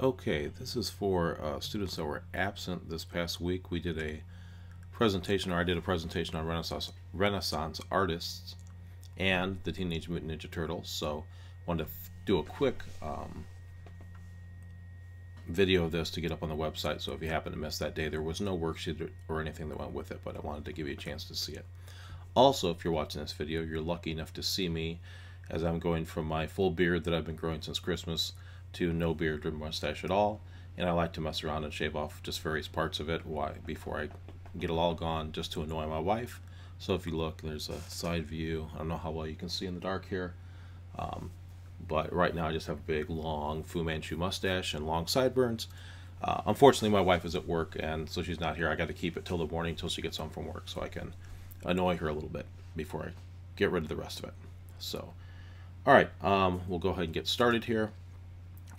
Okay, this is for students that were absent this past week. We did a presentation, or I did a presentation on Renaissance artists and the Teenage Mutant Ninja Turtles. So I wanted to do a quick video of this to get up on the website. So if you happen to miss that day, there was no worksheet or anything that went with it, but I wanted to give you a chance to see it. Also, if you're watching this video, you're lucky enough to see me as I'm going from my full beard that I've been growing since Christmas to no beard or mustache at all, and I like to mess around and shave off just various parts of it before I get it all gone, just to annoy my wife. So if you look, there's a side view. I don't know how well you can see in the dark here, but right now I just have a big long Fu Manchu mustache and long sideburns. Unfortunately, my wife is at work, and so she's not here. I got to keep it till the morning till she gets home from work, so I can annoy her a little bit before I get rid of the rest of it. So alright, we'll go ahead and get started here.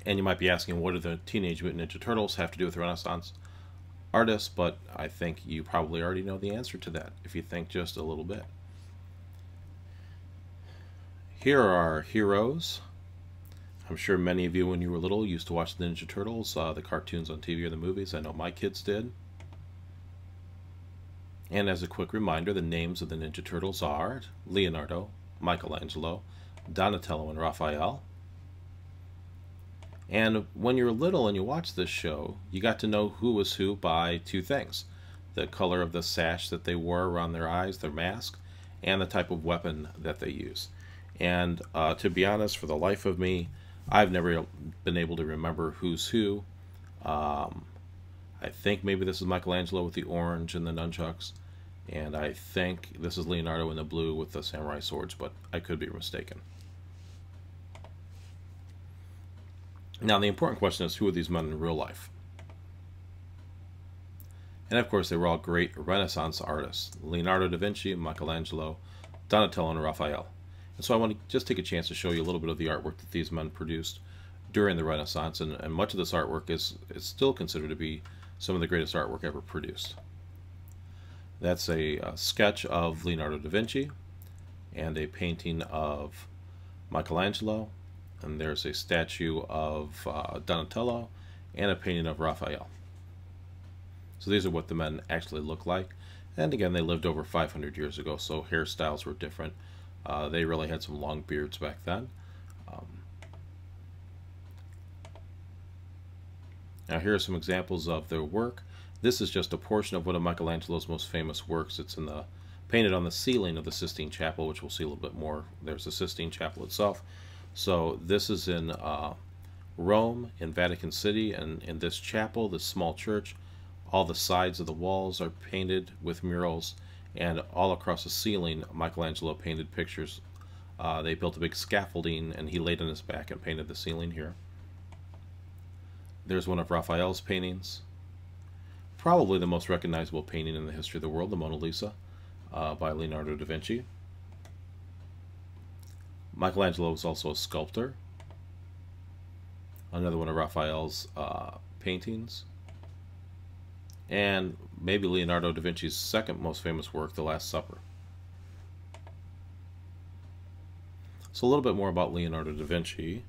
And you might be asking, what do the Teenage Mutant Ninja Turtles have to do with Renaissance artists? But I think you probably already know the answer to that if you think just a little bit. Here are our heroes. I'm sure many of you, when you were little, used to watch the Ninja Turtles, the cartoons on TV or the movies. I know my kids did. And as a quick reminder, the names of the Ninja Turtles are Leonardo, Michelangelo, Donatello, and Raphael. And when you were little and you watched this show, you got to know who was who by two things: the color of the sash that they wore around their eyes, their mask, and the type of weapon that they use. And to be honest, for the life of me, I've never been able to remember who's who. I think maybe this is Michelangelo with the orange and the nunchucks, and I think this is Leonardo in the blue with the samurai swords, but I could be mistaken. Now, the important question is, who are these men in real life? And of course, they were all great Renaissance artists: Leonardo da Vinci, Michelangelo, Donatello, and Raphael. And so I want to just take a chance to show you a little bit of the artwork that these men produced during the Renaissance, and much of this artwork is still considered to be some of the greatest artwork ever produced. That's a sketch of Leonardo da Vinci and a painting of Michelangelo. And there's a statue of Donatello and a painting of Raphael. So these are what the men actually look like. And again, they lived over 500 years ago, so hairstyles were different. They really had some long beards back then. Now here are some examples of their work. This is just a portion of one of Michelangelo's most famous works. It's painted on the ceiling of the Sistine Chapel, which we'll see a little bit more. There's the Sistine Chapel itself. So this is in Rome, in Vatican City, and in this chapel, this small church, all the sides of the walls are painted with murals, and all across the ceiling, Michelangelo painted pictures. They built a big scaffolding, and he laid on his back and painted the ceiling here. There's one of Raphael's paintings, probably the most recognizable painting in the history of the world, the Mona Lisa, by Leonardo da Vinci. Michelangelo was also a sculptor. Another one of Raphael's paintings. And maybe Leonardo da Vinci's second most famous work, The Last Supper. So a little bit more about Leonardo da Vinci.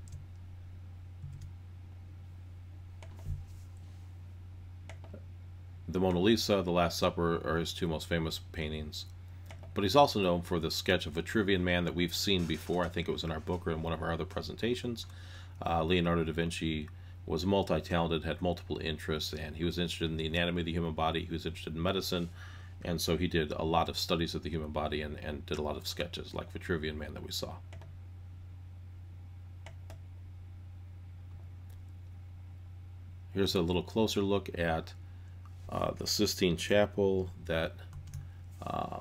The Mona Lisa, The Last Supper are his two most famous paintings. But he's also known for the sketch of Vitruvian Man that we've seen before. I think it was in our book or in one of our other presentations. Leonardo da Vinci was multi-talented, had multiple interests, and he was interested in the anatomy of the human body. He was interested in medicine, and so he did a lot of studies of the human body and did a lot of sketches like Vitruvian Man that we saw. Here's a little closer look at the Sistine Chapel that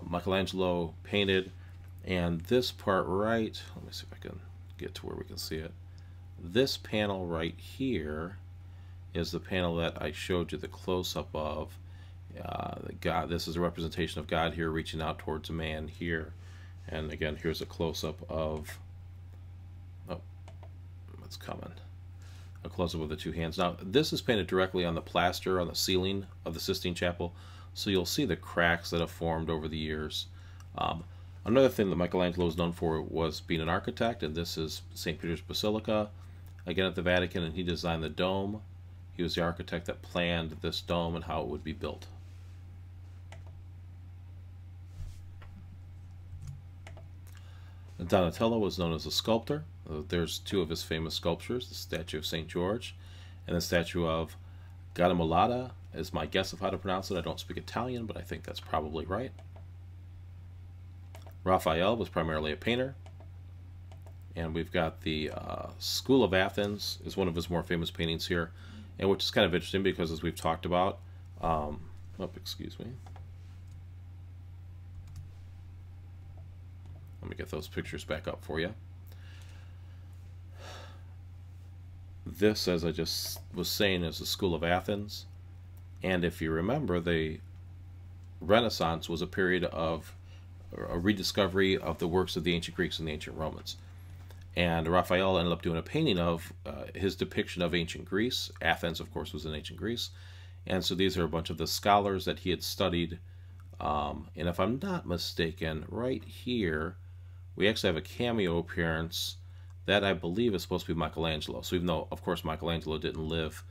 Michelangelo painted, and this part right, let me see if I can get to where we can see it. This panel right here is the panel that I showed you the close-up of. God, this is a representation of God here reaching out towards a man here, and again, here's a close-up of, oh, it's coming, a close-up of the two hands. Now, this is painted directly on the plaster on the ceiling of the Sistine Chapel, so you'll see the cracks that have formed over the years. Another thing that Michelangelo was known for was being an architect, and this is St. Peter's Basilica, again at the Vatican, and he designed the dome He was the architect that planned this dome and how it would be built. Donatello was known as a sculptor. There's two of his famous sculptures, the statue of St. George and the statue of Gattamelata is my guess of how to pronounce it. I don't speak Italian, but I think that's probably right. Raphael was primarily a painter. And we've got the School of Athens is one of his more famous paintings here, and which is kind of interesting because, as we've talked about, excuse me. Let me get those pictures back up for you. This, as I just was saying, is the School of Athens. And if you remember, the Renaissance was a period of a rediscovery of the works of the ancient Greeks and the ancient Romans. And Raphael ended up doing a painting of his depiction of ancient Greece. Athens, of course, was in ancient Greece. And so these are a bunch of the scholars that he had studied. And if I'm not mistaken, right here, we actually have a cameo appearance that I believe is supposed to be Michelangelo. So even though, of course, Michelangelo didn't live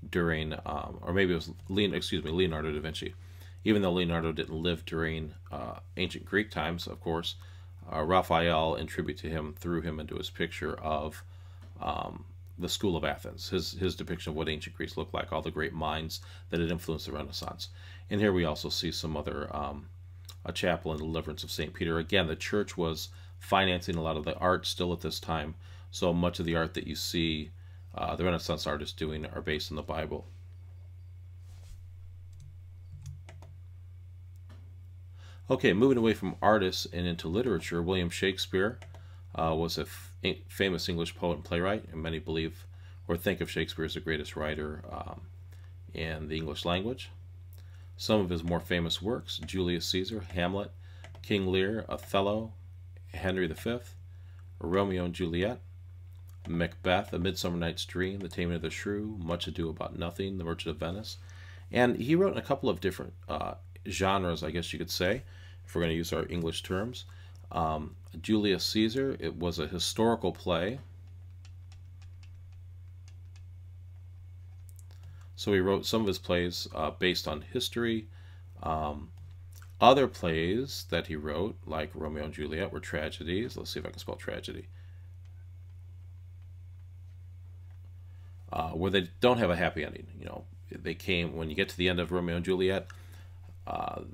during, or maybe it was Leonardo da Vinci. Even though Leonardo didn't live during ancient Greek times, of course, Raphael, in tribute to him, threw him into his picture of the School of Athens, his depiction of what ancient Greece looked like, all the great minds that had influenced the Renaissance. And here we also see some other, a chapel and deliverance of St. Peter. Again, the church was financing a lot of the art still at this time, so much of the art that you see the Renaissance artists doing are based on the Bible. Okay, moving away from artists and into literature, William Shakespeare was a famous English poet and playwright, and many believe or think of Shakespeare as the greatest writer in the English language. Some of his more famous works: Julius Caesar, Hamlet, King Lear, Othello, Henry V, Romeo and Juliet, Macbeth, A Midsummer Night's Dream, The Taming of the Shrew, Much Ado About Nothing, The Merchant of Venice. And he wrote in a couple of different genres, I guess you could say, if we're going to use our English terms. Julius Caesar, it was a historical play. So he wrote some of his plays based on history. Other plays that he wrote, like Romeo and Juliet, were tragedies. Let's see if I can spell tragedy. Where they don't have a happy ending. You know, when you get to the end of Romeo and Juliet,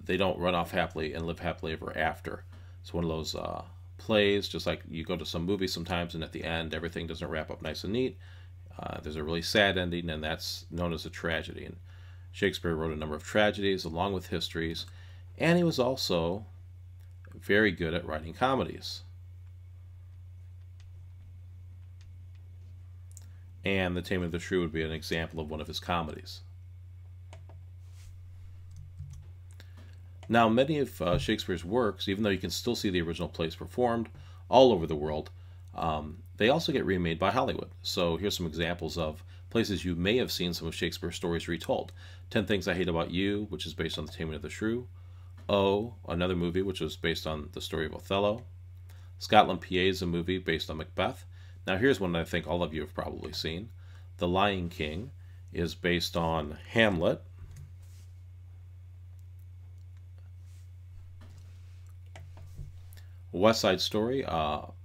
they don't run off happily and live happily ever after. It's one of those plays, just like you go to some movies sometimes, and at the end, everything doesn't wrap up nice and neat. There's a really sad ending, and that's known as a tragedy. And Shakespeare wrote a number of tragedies along with histories, and he was also very good at writing comedies. And The Taming of the Shrew would be an example of one of his comedies. Now, many of Shakespeare's works, even though you can still see the original plays performed all over the world, they also get remade by Hollywood. So here's some examples of places you may have seen some of Shakespeare's stories retold. 10 Things I Hate About You, which is based on The Taming of the Shrew. O, another movie which was based on the story of Othello. Scotland PA is a movie based on Macbeth. Now here's one that I think all of you have probably seen. The Lion King is based on Hamlet. West Side Story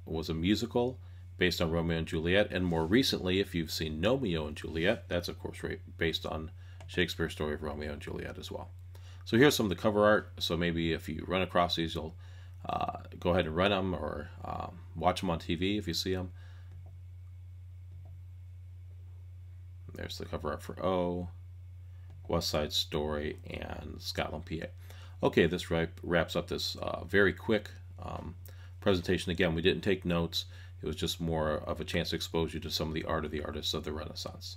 was a musical based on Romeo and Juliet, and more recently, if you've seen Romeo and Juliet, that's of course based on Shakespeare's story of Romeo and Juliet as well. So here's some of the cover art. So maybe if you run across these, you'll go ahead and rent them or watch them on TV if you see them. There's the cover art for O, West Side Story, and Scotland PA. Okay, this wraps up this very quick presentation. Again, we didn't take notes. It was just more of a chance to expose you to some of the art of the artists of the Renaissance.